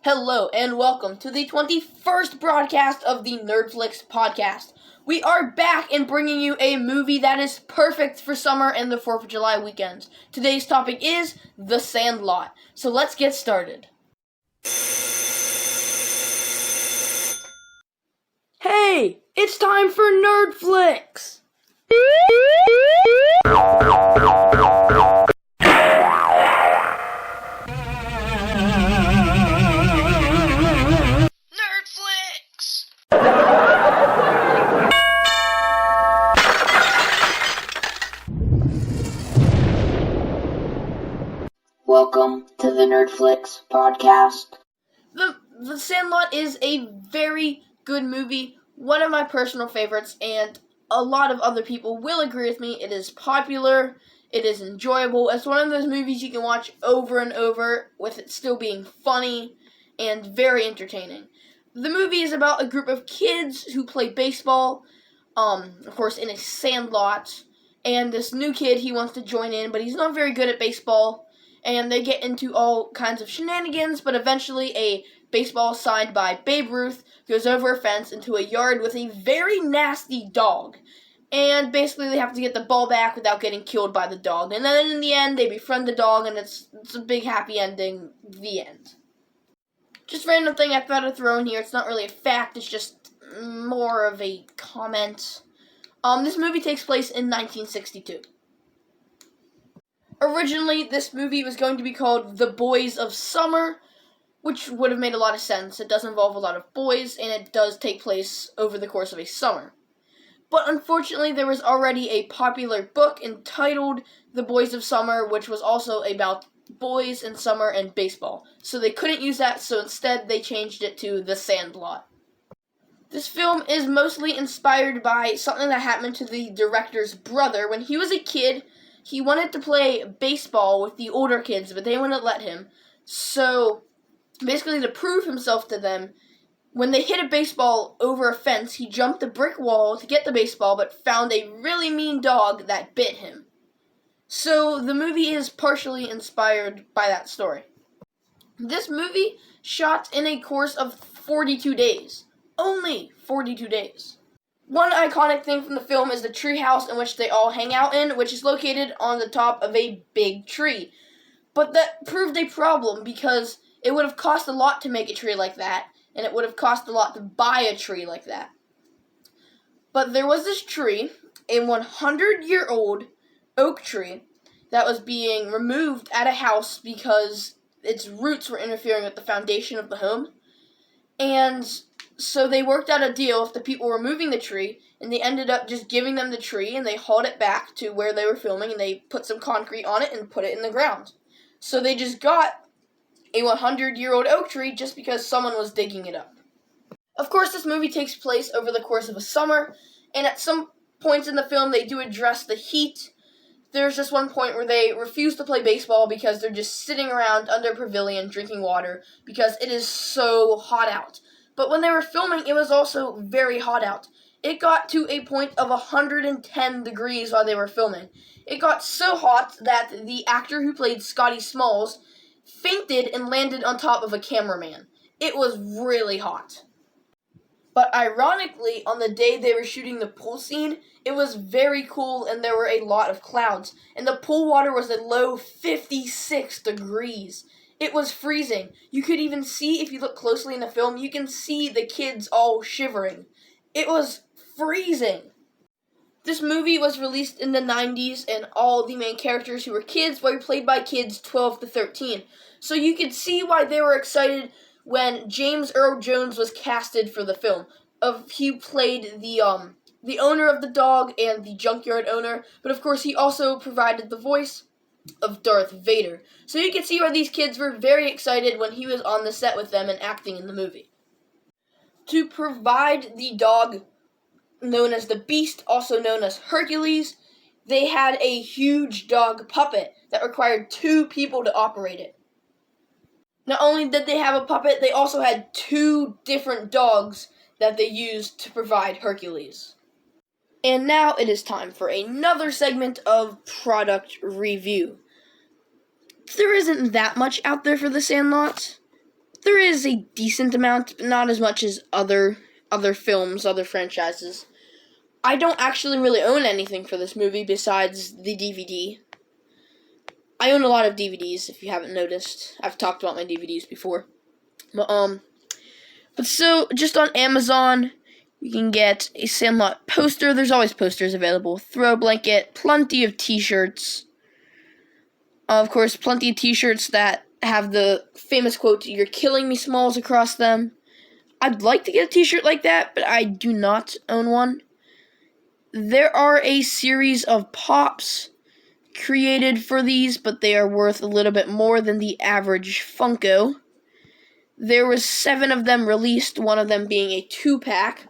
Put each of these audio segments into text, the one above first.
Hello and welcome to the 21st broadcast of the Nerdflix podcast. We are back and bringing you a movie that is perfect for summer and the 4th of July weekends. Today's topic is The Sandlot. So let's get started. Hey, it's time for Nerdflix! Welcome to the Nerdflix podcast. The Sandlot is a very good movie, one of my personal favorites, and a lot of other people will agree with me. It is popular, it is enjoyable. It's one of those movies you can watch over and over with it still being funny and very entertaining. The movie is about a group of kids who play baseball, of course in a sandlot, and this new kid, he wants to join in, but he's not very good at baseball. And they get into all kinds of shenanigans, but eventually a baseball signed by Babe Ruth goes over a fence into a yard with a very nasty dog. And basically they have to get the ball back without getting killed by the dog. And then in the end, they befriend the dog, and it's a big happy ending. The end. Just random thing I thought I'd throw in here. It's not really a fact, it's just more of a comment. This movie takes place in 1962. Originally, this movie was going to be called The Boys of Summer, which would have made a lot of sense. It does involve a lot of boys, and it does take place over the course of a summer. But unfortunately, there was already a popular book entitled The Boys of Summer, which was also about boys and summer and baseball. So they couldn't use that, so instead they changed it to The Sandlot. This film is mostly inspired by something that happened to the director's brother. When he was a kid, he wanted to play baseball with the older kids, but they wouldn't let him. So, basically to prove himself to them, when they hit a baseball over a fence, he jumped a brick wall to get the baseball, but found a really mean dog that bit him. So, the movie is partially inspired by that story. This movie shot in a course of 42 days. Only 42 days. One iconic thing from the film is the treehouse in which they all hang out in, which is located on the top of a big tree. But that proved a problem because it would have cost a lot to make a tree like that, and it would have cost a lot to buy a tree like that. But there was this tree, a 100-year-old oak tree, that was being removed at a house because its roots were interfering with the foundation of the home. And so they worked out a deal if the people were moving the tree, and they ended up just giving them the tree, and they hauled it back to where they were filming, and they put some concrete on it and put it in the ground. So they just got a 100-year-old oak tree just because someone was digging it up. Of course, this movie takes place over the course of a summer, and at some points in the film, they do address the heat. There's just one point where they refuse to play baseball because they're just sitting around under a pavilion drinking water because it is so hot out. But when they were filming, it was also very hot out. It got to a point of 110 degrees while they were filming. It got so hot that the actor who played Scotty Smalls fainted and landed on top of a cameraman. It was really hot. But ironically, on the day they were shooting the pool scene, it was very cool and there were a lot of clouds. And the pool water was a low 56 degrees. It was freezing. You could even see, if you look closely in the film, you can see the kids all shivering. It was freezing. This movie was released in the 90s, and all the main characters who were kids were played by kids 12 to 13. So you could see why they were excited when James Earl Jones was casted for the film. He played the owner of the dog and the junkyard owner, but of course he also provided the voice of Darth Vader. So you can see why these kids were very excited when he was on the set with them and acting in the movie. To provide the dog known as the Beast, also known as Hercules, they had a huge dog puppet that required 2 people to operate it. Not only did they have a puppet, they also had 2 different dogs that they used to provide Hercules. And now it is time for another segment of product review. There isn't that much out there for The Sandlot. There is is a decent amount, but not as much as other films, other franchises. I don't actually really own anything for this movie besides the DVD. I own a lot of DVDs, if you haven't noticed. I've talked about my DVDs before. But so, just on Amazon, you can get a Sandlot poster. There's always posters available. Throw blanket, plenty of t-shirts. Of course, plenty of t-shirts that have the famous quote, "You're killing me, Smalls," across them. I'd like to get a t-shirt like that, but I do not own one. There are a series of pops created for these, but they are worth a little bit more than the average Funko. There was 7 of them released, one of them being a 2-pack.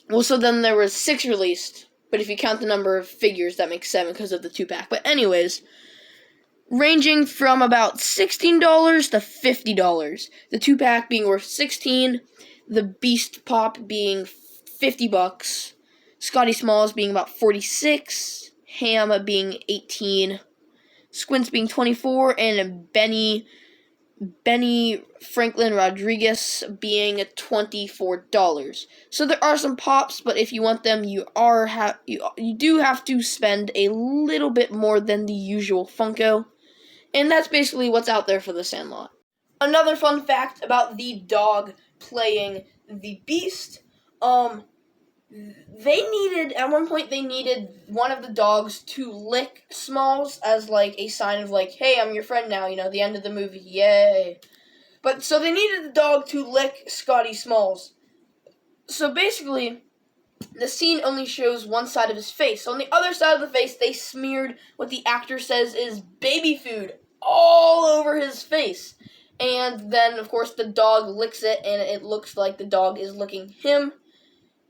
Well, so then there was 6 released, but if you count the number of figures, that makes 7 because of the 2-pack. But anyways, ranging from about $16 to $50. The 2-pack being worth $16, the Beast Pop being $50, Scotty Smalls being about $46, Ham being $18, Squints being $24, and Benny Franklin Rodriguez being $24. So there are some pops, but if you want them, you do have to spend a little bit more than the usual Funko. And that's basically what's out there for the Sandlot. Another fun fact about the dog playing the Beast, at one point they needed one of the dogs to lick Smalls as like a sign of like, hey, I'm your friend now, the end of the movie, yay. But so they needed the dog to lick Scotty Smalls. So basically, the scene only shows one side of his face. So on the other side of the face, they smeared what the actor says is baby food all over his face. And then, of course, the dog licks it, and it looks like the dog is licking him.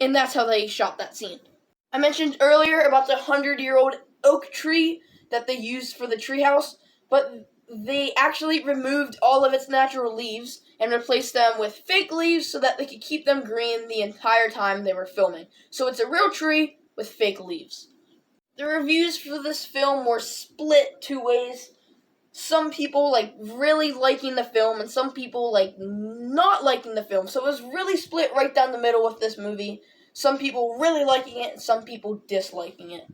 And that's how they shot that scene. I mentioned earlier about the 100-year-old oak tree that they used for the treehouse, but they actually removed all of its natural leaves and replaced them with fake leaves so that they could keep them green the entire time they were filming. So it's a real tree with fake leaves. The reviews for this film were split 2 ways. Some people really liking the film and some people not liking the film. So it was really split right down the middle with this movie. Some people really liking it and some people disliking it.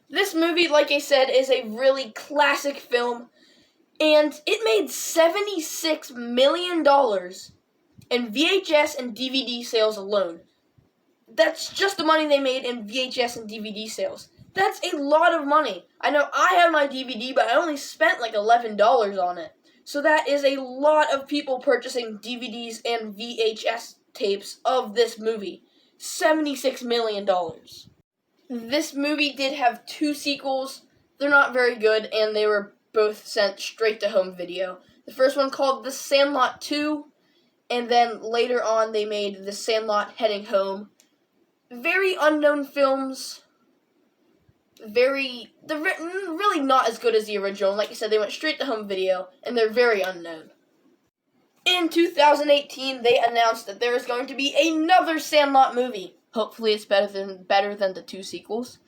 This movie, like I said, is a really classic film, and it made $76 million in VHS and DVD sales alone. That's just the money they made in VHS and DVD sales. That's a lot of money. I know I have my DVD, but I only spent $11 on it. So that is a lot of people purchasing DVDs and VHS tapes of this movie. $76 million. This movie did have 2 sequels. They're not very good, and they were both sent straight to home video. The first one called The Sandlot 2, and then later on they made The Sandlot Heading Home. Very unknown films. They're really not as good as the original. Like I said, they went straight to home video, and they're very unknown. In 2018, they announced that there is going to be another Sandlot movie. Hopefully it's better than the 2 sequels.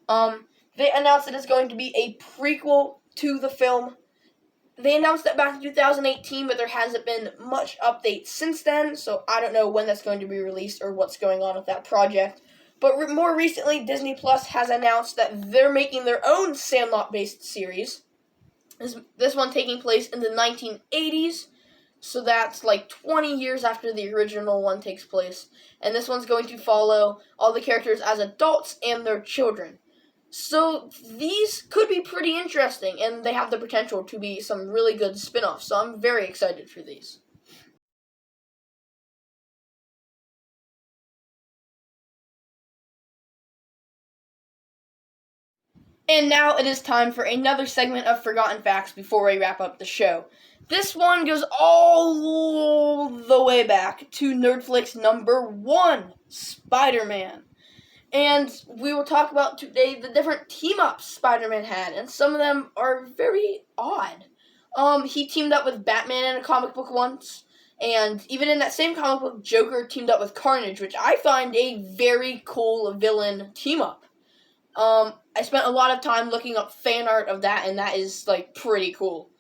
They announced that it's going to be a prequel to the film. They announced that back in 2018, but there hasn't been much update since then, so I don't know when that's going to be released or what's going on with that project. But more recently, Disney Plus has announced that they're making their own Sandlot-based series. This one taking place in the 1980s, so that's 20 years after the original one takes place. And this one's going to follow all the characters as adults and their children. So these could be pretty interesting, and they have the potential to be some really good spin-offs, so I'm very excited for these. And now it is time for another segment of Forgotten Facts before we wrap up the show. This one goes all the way back to Nerdflix number 1, Spider-Man. And we will talk about today the different team-ups Spider-Man had, and some of them are very odd. He teamed up with Batman in a comic book once, and even in that same comic book, Joker teamed up with Carnage, which I find a very cool villain team-up. I spent a lot of time looking up fan art of that, and that is, pretty cool.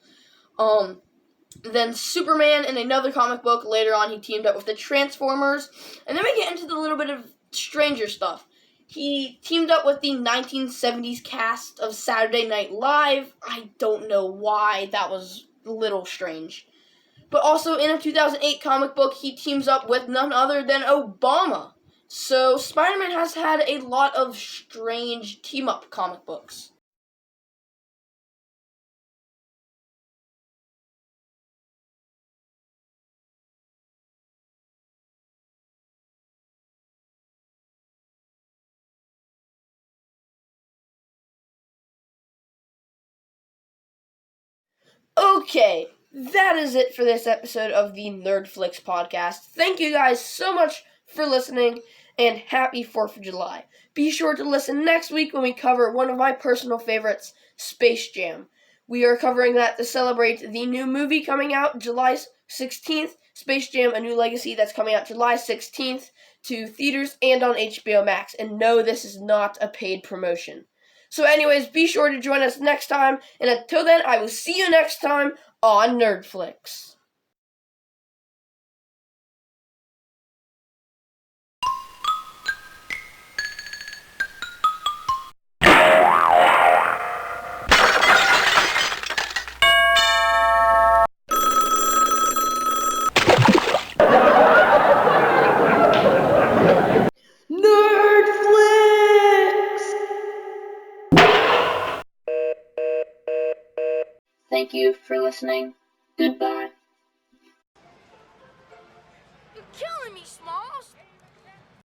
Then Superman in another comic book. Later on, he teamed up with the Transformers. And then we get into the little bit of stranger stuff. He teamed up with the 1970s cast of Saturday Night Live. I don't know why. That was a little strange. But also in a 2008 comic book, he teams up with none other than Obama. So Spider-Man has had a lot of strange team-up comic books. Okay, that is it for this episode of the Nerdflix podcast. Thank you guys so much for listening, and happy 4th of July. Be sure to listen next week when we cover one of my personal favorites, Space Jam. We are covering that to celebrate the new movie coming out July 16th, Space Jam: A New Legacy, that's coming out July 16th to theaters and on HBO Max. And no, this is not a paid promotion. So anyways, be sure to join us next time, and until then, I will see you next time on Nerdflix. Thank you for listening. Goodbye.